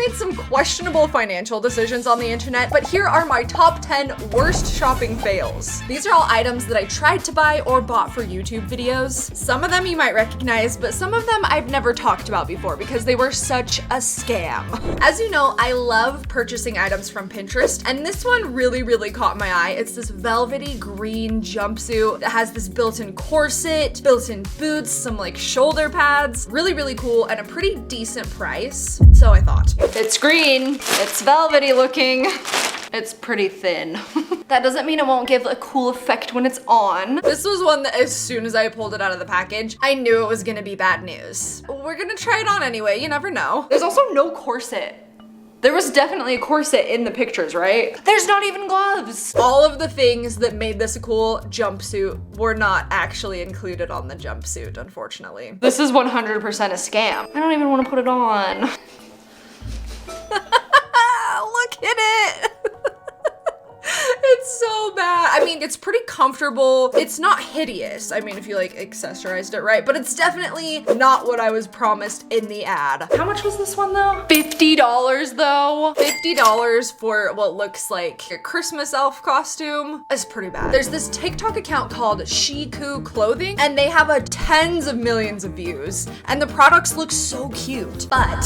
made some questionable financial decisions on the internet, but here are my top 10 worst shopping fails. These are all items that I tried to buy or bought for YouTube videos. Some of them you might recognize, but some of them I've never talked about before because they were such a scam. As you know, I love purchasing items from Pinterest, and this one really caught my eye. It's this velvety green jumpsuit that has this built-in corset, built-in boots, some like shoulder pads. Really cool and a pretty decent price. So I thought, it's green, it's velvety looking, it's pretty thin. That doesn't mean it won't give a cool effect when it's on. This was one that as soon as I pulled it out of the package, I knew it was gonna be bad news. We're gonna try it on anyway, you never know. There's also no corset. There was definitely a corset in the pictures, right? There's not even gloves. All of the things that made this a cool jumpsuit were not actually included on the jumpsuit, unfortunately. This is 100% a scam. I don't even want to put it on. Look at it. It's so bad. I mean, it's pretty comfortable. It's not hideous. I mean, if you like accessorized it right, but it's definitely not what I was promised in the ad. How much was this one though? $50 though. $50 for what looks like a Christmas elf costume is pretty bad. There's this TikTok account called Shiku Clothing, and they have tens of millions of views, and the products look so cute, but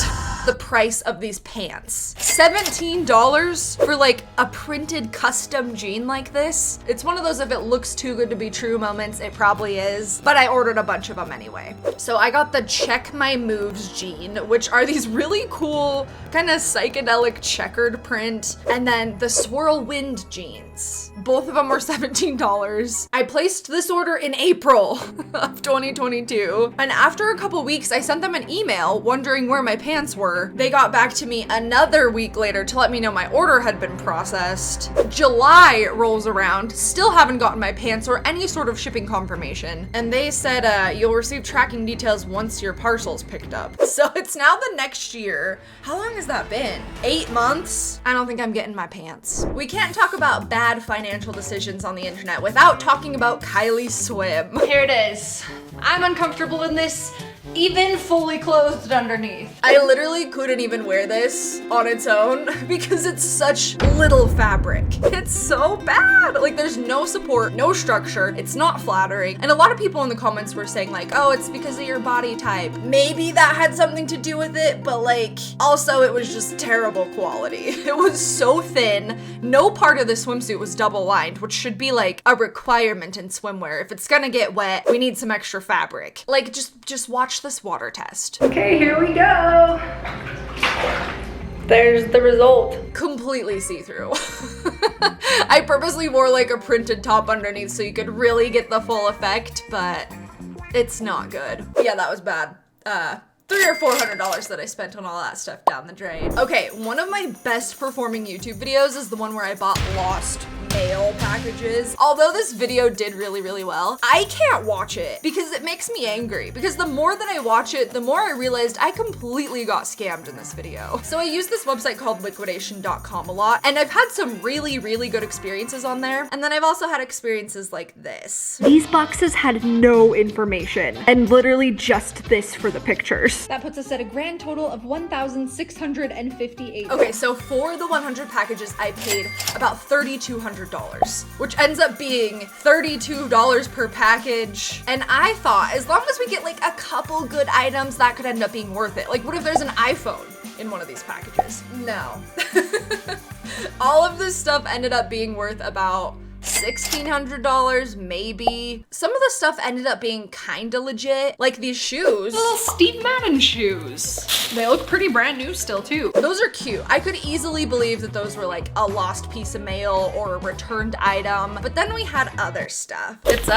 the price of these pants. $17 for like a printed custom jean like this. It's one of those if it looks too good to be true moments, it probably is, but I ordered a bunch of them anyway. So I got the Check My Moves jean, which are these really cool kind of psychedelic checkered print, and then the Swirl Wind jeans. Both of them were $17. I placed this order in April of 2022, and after a couple weeks, I sent them an email wondering where my pants were. They got back to me another week later to let me know my order had been processed. July rolls around, still haven't gotten my pants or any sort of shipping confirmation, and they said you'll receive tracking details once your parcel's picked up. So it's now the next year. How long has that been? 8 months? I don't think I'm getting my pants. We can't talk about bad financial decisions on the internet without talking about Kylie Swim. Here it is. I'm uncomfortable in this, even fully clothed underneath. I literally couldn't even wear this on its own because it's such little fabric. It's so bad. Like there's no support, no structure. It's not flattering. And a lot of people in the comments were saying like, oh, it's because of your body type. Maybe that had something to do with it, but like also it was just terrible quality. It was so thin. No part of the swimsuit was double lined, which should be like a requirement in swimwear. If it's gonna get wet, we need some extra fabric. Like just watch this water test. Okay, here we go. There's the result. Completely see-through. I purposely wore like a printed top underneath so you could really get the full effect, but it's not good. Yeah, that was bad. $300 or $400 that I spent on all that stuff down the drain. Okay, one of my best performing YouTube videos is the one where I bought lost mail packages. Although this video did really well, I can't watch it because it makes me angry. Because the more that I watch it, the more I realized I completely got scammed in this video. So I use this website called liquidation.com a lot, and I've had some really good experiences on there. And then I've also had experiences like this. These boxes had no information and literally just this for the pictures. That puts us at a grand total of $1,658. Okay, so for the 100 packages, I paid about $3,200, which ends up being $32 per package. And I thought as long as we get like a couple good items, that could end up being worth it. Like what if there's an iPhone in one of these packages? No. All of this stuff ended up being worth about $1,600 maybe. Some of the stuff ended up being kinda legit, like these shoes. Little Steve Madden shoes. They look pretty brand new still too. Those are cute. I could easily believe that those were like a lost piece of mail or a returned item, but then we had other stuff. It's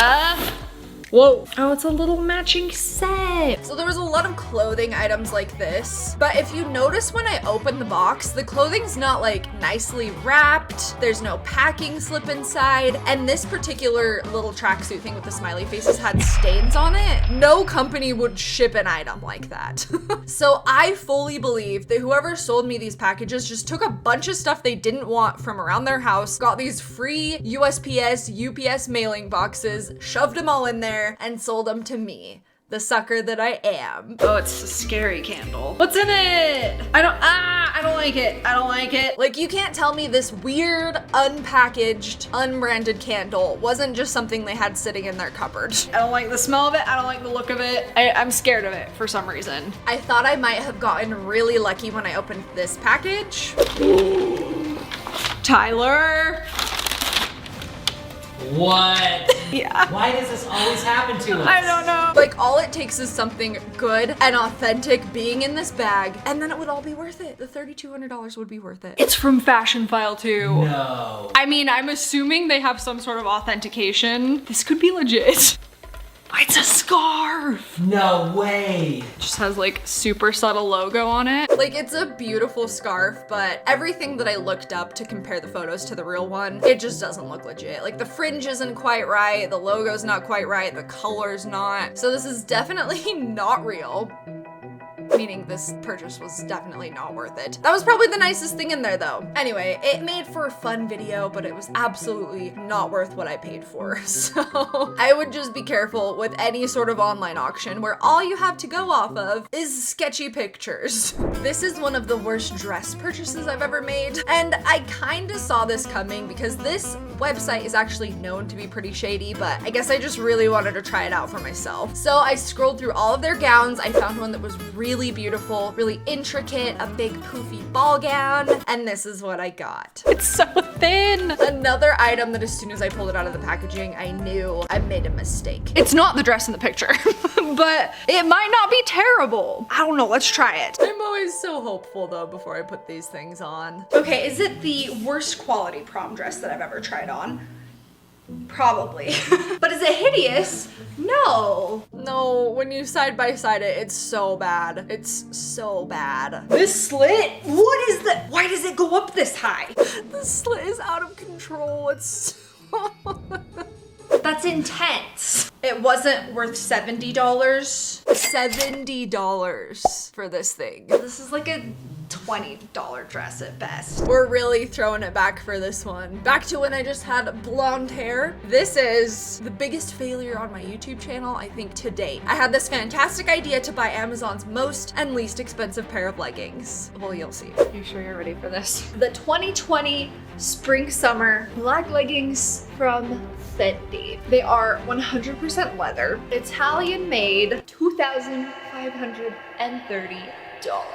whoa. Oh, it's a little matching set. So there was a lot of clothing items like this, but if you notice when I open the box, the clothing's not like nicely wrapped. There's no packing slip inside. And this particular little tracksuit thing with the smiley faces had stains on it. No company would ship an item like that. So I fully believe that whoever sold me these packages just took a bunch of stuff they didn't want from around their house, got these free USPS, UPS mailing boxes, shoved them all in there, and sold them to me, the sucker that I am. Oh, it's a scary candle. What's in it? I don't like it. I don't like it. Like, you can't tell me this weird, unpackaged, unbranded candle wasn't just something they had sitting in their cupboard. I don't like the smell of it. I don't like the look of it. I'm scared of it for some reason. I thought I might have gotten really lucky when I opened this package. Tyler. What? Yeah. Why does this always happen to us? I don't know. Like, all it takes is something good and authentic being in this bag, and then it would all be worth it. The $3,200 would be worth it. It's from Fashion File 2. No. I mean, I'm assuming they have some sort of authentication. This could be legit. It's a scarf. No way. Just has like super subtle logo on it. Like, it's a beautiful scarf, but everything that I looked up to compare the photos to the real one, it just doesn't look legit. Like, the fringe isn't quite right, the logo's not quite right, the color's not. So this is definitely not real. Meaning this purchase was definitely not worth it. That was probably the nicest thing in there though. Anyway, it made for a fun video, but it was absolutely not worth what I paid for. So I would just be careful with any sort of online auction where all you have to go off of is sketchy pictures. This is one of the worst dress purchases I've ever made. And I kind of saw this coming because this website is actually known to be pretty shady, but I guess I just really wanted to try it out for myself. So I scrolled through all of their gowns. I found one that was really beautiful, really intricate, a big poofy ball gown, and this is what I got. It's so thin. Another item that as soon as I pulled it out of the packaging, I knew I made a mistake. It's not the dress in the picture, but it might not be terrible. I don't know, let's try it. I'm always so hopeful though before I put these things on. Okay, is it the worst quality prom dress that I've ever tried on? Probably. But is it hideous? No. No, when you side by side it, it's so bad. It's so bad. This slit? What is that? Why does it go up this high? The slit is out of control. It's That's intense. It wasn't worth $70. $70 for this thing. This is like a $20 dress at best. We're really throwing it back for this one. Back to when I just had blonde hair. This is the biggest failure on my YouTube channel, I think, to date. I had this fantastic idea to buy Amazon's most and least expensive pair of leggings. Well, you'll see. You sure you're ready for this? The 2020 Spring Summer black leggings from Fendi. They are 100% leather, Italian made, $2,530.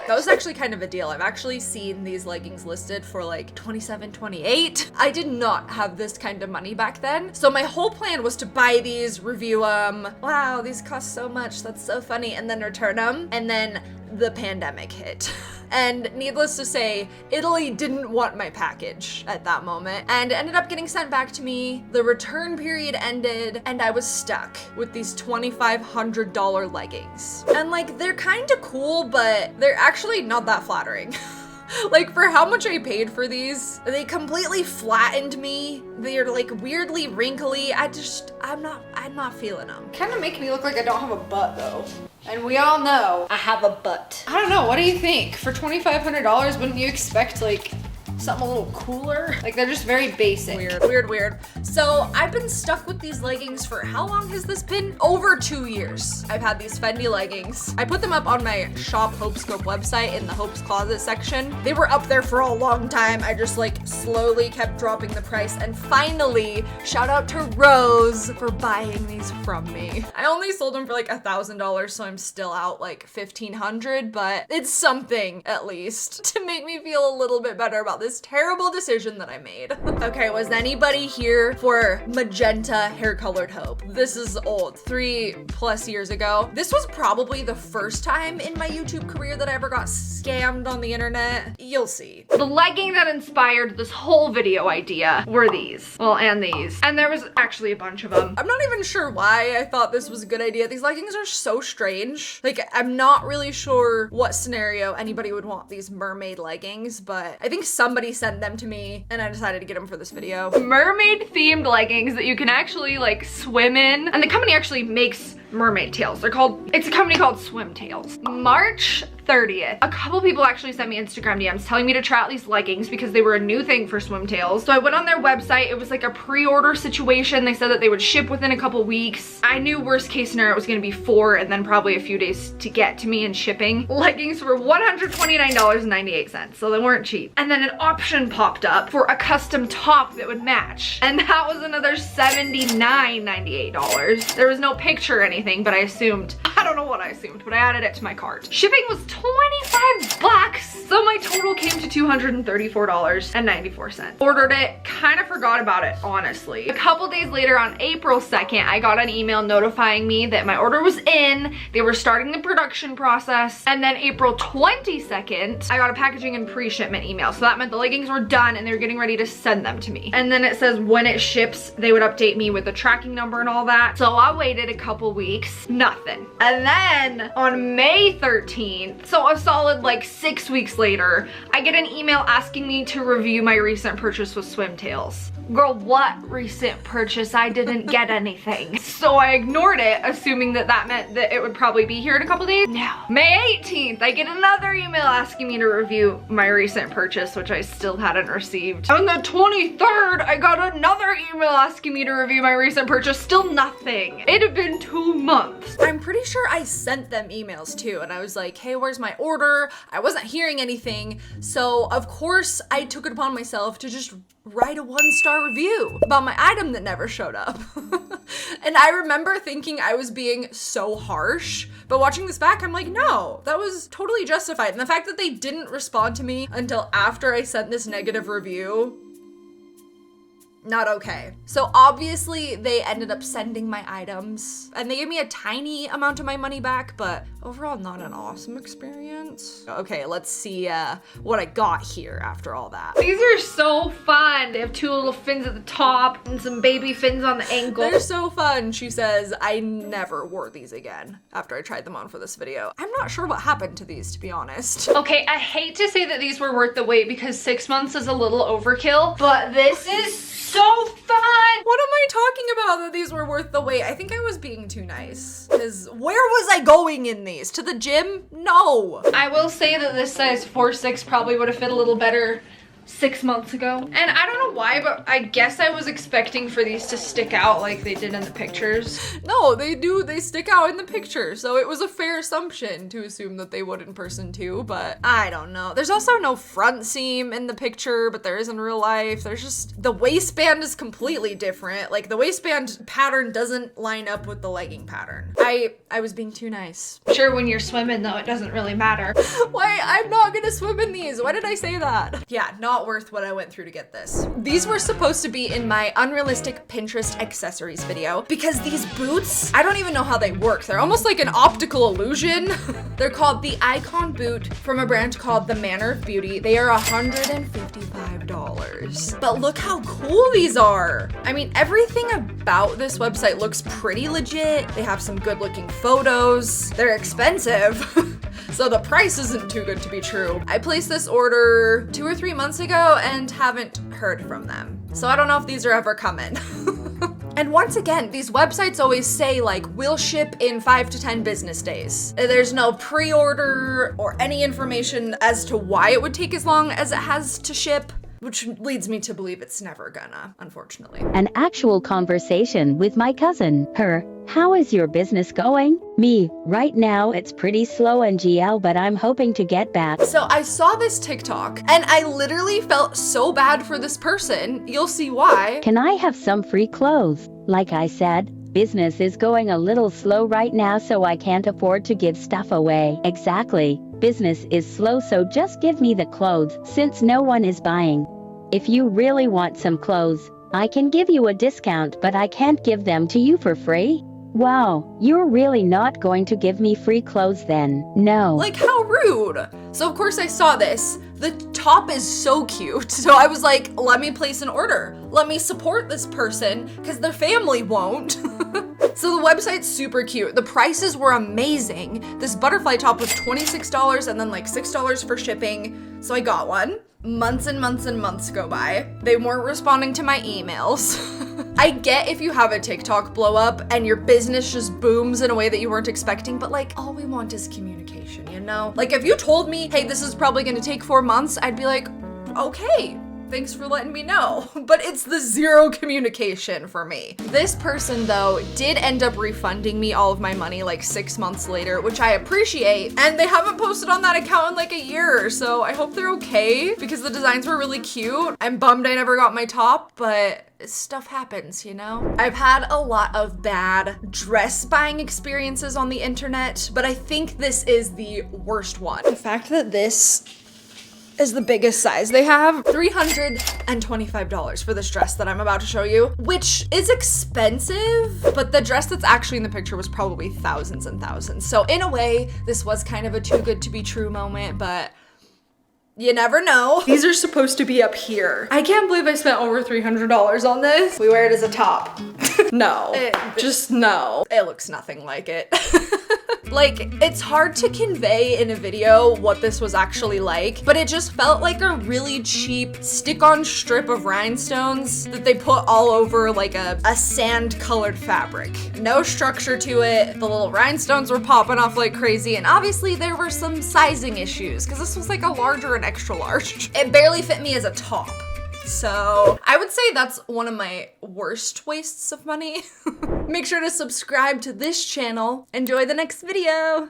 That was actually kind of a deal. I've actually seen these leggings listed for like $27, $28. I did not have this kind of money back then. So my whole plan was to buy these, review them. Wow, these cost so much. That's so funny. And then return them. And then the pandemic hit. And needless to say, Italy didn't want my package at that moment and ended up getting sent back to me. The return period ended and I was stuck with these $2,500 leggings. And like, they're kind of cool, but they're actually not that flattering. Like, for how much I paid for these, they completely flattened me. They're like weirdly wrinkly. I'm not feeling them. Kind of make me look like I don't have a butt though. And we all know I have a butt. I don't know, what do you think? For $2,500, wouldn't you expect like something a little cooler? Like, they're just very basic. Weird. So I've been stuck with these leggings for how long has this been? Over 2 years. I've had these Fendi leggings. I put them up on my Shop Hopescope website in the Hope's Closet section. They were up there for a long time. I just like slowly kept dropping the price, and finally, shout out to Rose for buying these from me. I only sold them for like $1,000, so I'm still out like $1,500, but it's something at least to make me feel a little bit better about this terrible decision that I made. Okay, was anybody here for magenta hair colored Hope? This is old, 3+ years ago. This was probably the first time in my YouTube career that I ever got scammed on the internet. You'll see. The legging that inspired this whole video idea were these. Well, and these. And there was actually a bunch of them. I'm not even sure why I thought this was a good idea. These leggings are so strange. Like, I'm not really sure what scenario anybody would want these mermaid leggings, but I think somebody sent them to me and I decided to get them for this video. Mermaid themed leggings that you can actually like swim in. And the company actually makes mermaid tails. It's a company called Swim Tails. March 30th, a couple people actually sent me Instagram DMs telling me to try out these leggings because they were a new thing for Swim Tails. So I went on their website. It was like a pre-order situation. They said that they would ship within a couple weeks. I knew worst case scenario it was gonna be 4 and then probably a few days to get to me and shipping. Leggings were $129.98, so they weren't cheap. And then an option popped up for a custom top that would match, and that was another $79.98. There was no picture or anything, but I don't know what I assumed, but I added it to my cart. Shipping was 25 bucks, so my total came to $234.94. Ordered it, kind of forgot about it, honestly. A couple days later, on April 2nd, I got an email notifying me that my order was in, they were starting the production process, and then April 22nd, I got a packaging and pre-shipment email, so that meant the leggings were done and they were getting ready to send them to me. And then it says when it ships, they would update me with the tracking number and all that. So I waited a couple weeks, nothing. And then on May 13th, so a solid like 6 weeks later, I get an email asking me to review my recent purchase with Swim Tails. Girl, what recent purchase? I didn't get anything. So I ignored it, assuming that that meant that it would probably be here in a couple days. No. May 18th, I get another email asking me to review my recent purchase, which I still hadn't received. On the 23rd, I got another email asking me to review my recent purchase, still nothing. It had been 2 months. I'm pretty sure I sent them emails too, and I was like, hey, where's my order? I wasn't hearing anything, so of course I took it upon myself to just write a 1-star review about my item that never showed up. And I remember thinking I was being so harsh, but watching this back, I'm like, no, that was totally justified. And the fact that they didn't respond to me until after I sent this negative review, not okay. So obviously they ended up sending my items and they gave me a tiny amount of my money back, but overall not an awesome experience. Okay, let's see what I got here after all that. These are so fun. They have 2 little fins at the top and some baby fins on the ankle. They're so fun. She says, I never wore these again after I tried them on for this video. I'm not sure what happened to these, to be honest. Okay, I hate to say that these were worth the wait because 6 months is a little overkill, but this is so fun. What am I talking about that these were worth the wait? I think I was being too nice. Because where was I going in these? To the gym? No. I will say that this size 4-6 probably would have fit a little better 6 months ago. And I don't know why, but I guess I was expecting for these to stick out like they did in the pictures. No, they do. They stick out in the picture. So it was a fair assumption to assume that they would in person too, but I don't know. There's also no front seam in the picture, but there is in real life. There's just, the waistband is completely different. Like the waistband pattern doesn't line up with the legging pattern. I was being too nice. Sure, when you're swimming though, it doesn't really matter. Why? I'm not gonna swim in these. Why did I say that? Yeah, not worth what I went through to get this. These were supposed to be in my unrealistic Pinterest accessories video because these boots, I don't even know how they work. They're almost like an optical illusion. They're called the Icon Boot from a brand called The Manner of Beauty. They are $155. But look how cool these are. I mean, everything about this website looks pretty legit. They have some good looking photos. They're expensive. So the price isn't too good to be true. I placed this order 2 or 3 months ago and haven't heard from them. So I don't know if these are ever coming. And once again, these websites always say like, we'll ship in 5 to 10 business days. There's no pre-order or any information as to why it would take as long as it has to ship, which leads me to believe it's never gonna, unfortunately. An actual conversation with my cousin. Her, how is your business going? Me, right now it's pretty slow and GL, but I'm hoping to get back. So I saw this TikTok and I literally felt so bad for this person. You'll see why. Can I have some free clothes? Like I said, business is going a little slow right now, so I can't afford to give stuff away. Exactly. Business is slow, so just give me the clothes since no one is buying. If you really want some clothes, I can give you a discount, but I can't give them to you for free. Wow, you're really not going to give me free clothes then? No. Like, how rude. So of course I saw this. The top is so cute. So I was like, let me place an order. Let me support this person because their family won't. So the website's super cute. The prices were amazing. This butterfly top was $26 and then like $6 for shipping. So I got one. Months and months and months go by. They weren't responding to my emails. I get if you have a TikTok blow up and your business just booms in a way that you weren't expecting, but like, all we want is communication, you know? Like, if you told me, hey, this is probably gonna take 4 months, I'd be like, okay, thanks for letting me know. But it's the zero communication for me. This person though did end up refunding me all of my money like 6 months later, which I appreciate. And they haven't posted on that account in like a year. So I hope they're okay because the designs were really cute. I'm bummed I never got my top, but stuff happens, you know? I've had a lot of bad dress buying experiences on the internet, but I think this is the worst one. The fact that this is the biggest size they have. $325 for this dress that I'm about to show you, which is expensive, but the dress that's actually in the picture was probably thousands and thousands. So in a way, this was kind of a too good to be true moment, but you never know. These are supposed to be up here. I can't believe I spent over $300 on this. We wear it as a top. No, just no. It looks nothing like it. Like, it's hard to convey in a video what this was actually like, but it just felt like a really cheap stick-on strip of rhinestones that they put all over like a sand-colored fabric. No structure to it. The little rhinestones were popping off like crazy, and obviously there were some sizing issues because this was like a larger and extra large. It barely fit me as a top. So I would say that's one of my worst wastes of money. Make sure to subscribe to this channel. Enjoy the next video.